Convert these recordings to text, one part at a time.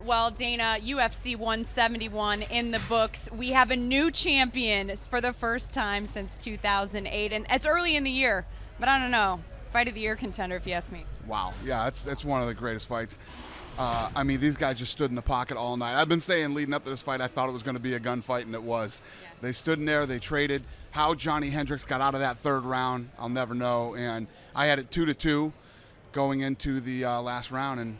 Well, Dana, UFC 171 in the books. We have a new champion for the first time since 2008, and it's early in the year, but I don't know. Fight of the year contender, if you ask me. Wow. Yeah, it's one of the greatest fights. I mean, these guys just stood in the pocket all night. I've been saying leading up to this fight, I thought it was going to be a gunfight, and it was. Yeah. They stood in there, they traded. How Johnny Hendricks got out of that third round, I'll never know. And I had it 2-2 going into the last round. And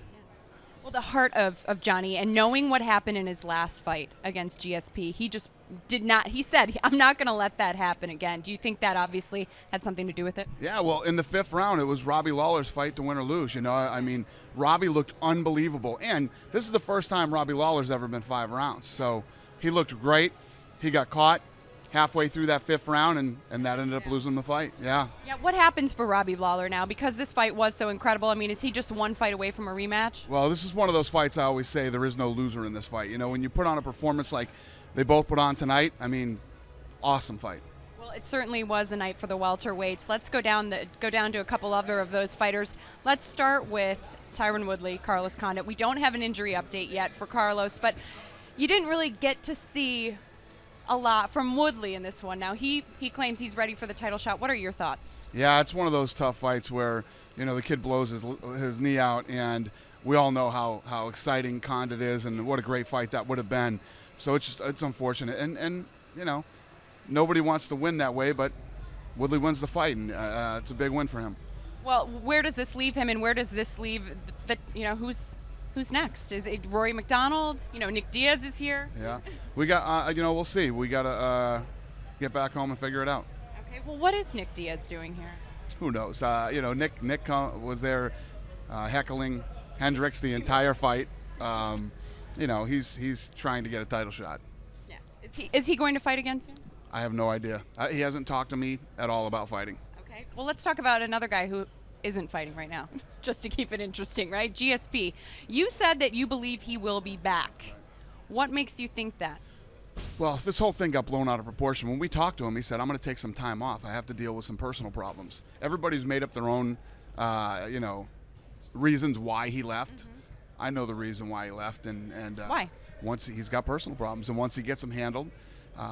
well, the heart of Johnny, and knowing what happened in his last fight against GSP, he just did not. He said, I'm not going to let that happen again. Do you think that obviously had something to do with it? Yeah, well, in the fifth round, it was Robbie Lawler's fight to win or lose. You know, I mean, Robbie looked unbelievable. And this is the first time Robbie Lawler's ever been 5 rounds. So he looked great. He got caught halfway through that fifth round, and that ended up losing the fight. Yeah. Yeah. What happens for Robbie Lawler now? Because this fight was so incredible. I mean, is he just one fight away from a rematch? Well, this is one of those fights I always say there is no loser in this fight. You know, when you put on a performance like they both put on tonight, I mean, awesome fight. Well, it certainly was a night for the welterweights. Let's go down to a couple other of those fighters. Let's start with Tyron Woodley, Carlos Condit. We don't have an injury update yet for Carlos, but you didn't really get to see a lot from Woodley in this one. Now, he claims he's ready for the title shot. What are your thoughts? Yeah, it's one of those tough fights where, you know, the kid blows his knee out, and we all know how exciting Condit is and what a great fight that would have been. So it's unfortunate. And you know, nobody wants to win that way, but Woodley wins the fight, and it's a big win for him. Well, where does this leave him, and where does this leave who's next? Is it Rory McDonald? You know, Nick Diaz is here. Yeah, we got. We'll see. We got to get back home and figure it out. Okay. Well, what is Nick Diaz doing here? Who knows? Nick was there heckling Hendricks the entire fight. He's trying to get a title shot. Yeah. Is he going to fight again soon? I have no idea. He hasn't talked to me at all about fighting. Okay. Well, let's talk about another guy who isn't fighting right now, just to keep it interesting, right? GSP. You said that you believe he will be back. What makes you think that? Well, this whole thing got blown out of proportion. When we talked to him, he said, I'm going to take some time off. I have to deal with some personal problems. Everybody's made up their own, reasons why he left. Mm-hmm. I know the reason why he left. And why? Once he's got personal problems, and once he gets them handled,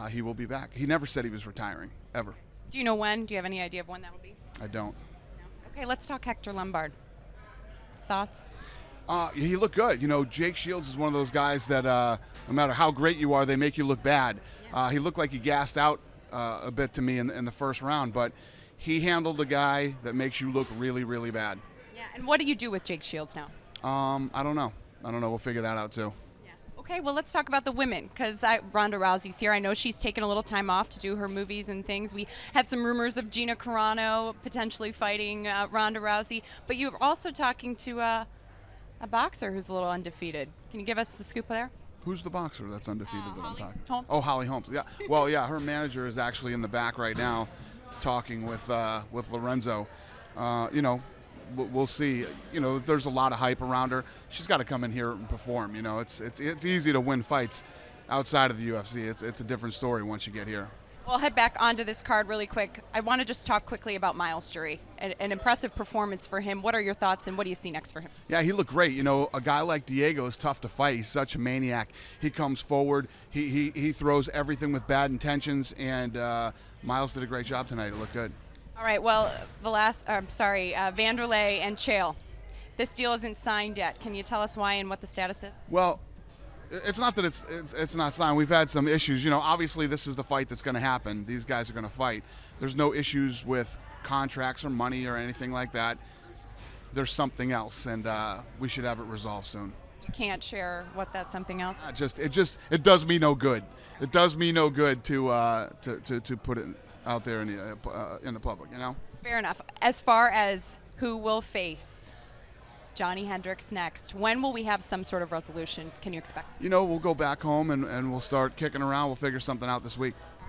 he will be back. He never said he was retiring, ever. Do you know when? Do you have any idea of when that will be? I don't. Okay, let's talk Hector Lombard. Thoughts? He looked good. You know, Jake Shields is one of those guys that no matter how great you are, they make you look bad. Yeah. He looked like he gassed out a bit to me in the first round, but he handled a guy that makes you look really, really bad. Yeah, and what do you do with Jake Shields now? I don't know. We'll figure that out too. Okay, well, let's talk about the women, because Ronda Rousey's here. I know she's taken a little time off to do her movies and things. We had some rumors of Gina Carano potentially fighting Ronda Rousey, but you're also talking to a boxer who's a little undefeated. Can you give us the scoop there? Who's the boxer that's undefeated that I'm talking? Holmes. Oh, Holly Holmes. Yeah. Well, yeah, her manager is actually in the back right now talking with Lorenzo. We'll see. You know, there's a lot of hype around her. She's got to come in here and perform. You know, it's easy to win fights outside of the UFC. It's a different story once you get here. We'll head back onto this card really quick. I want to just talk quickly about Miles Jury. An impressive performance for him. What are your thoughts, and what do you see next for him? Yeah, he looked great. You know, a guy like Diego is tough to fight. He's such a maniac. He comes forward. He throws everything with bad intentions, and Miles did a great job tonight. It looked good. All right, well, Vanderlei and Chael. This deal isn't signed yet. Can you tell us why and what the status is? Well, it's not that it's not signed. We've had some issues. You know, obviously this is the fight that's going to happen. These guys are going to fight. There's no issues with contracts or money or anything like that. There's something else, and we should have it resolved soon. You can't share what that something else? It does me no good. It does me no good to put it out there in the public, you know? Fair enough. As far as who will face Johnny Hendricks next, when will we have some sort of resolution? Can you expect? You know, we'll go back home and we'll start kicking around. We'll figure something out this week.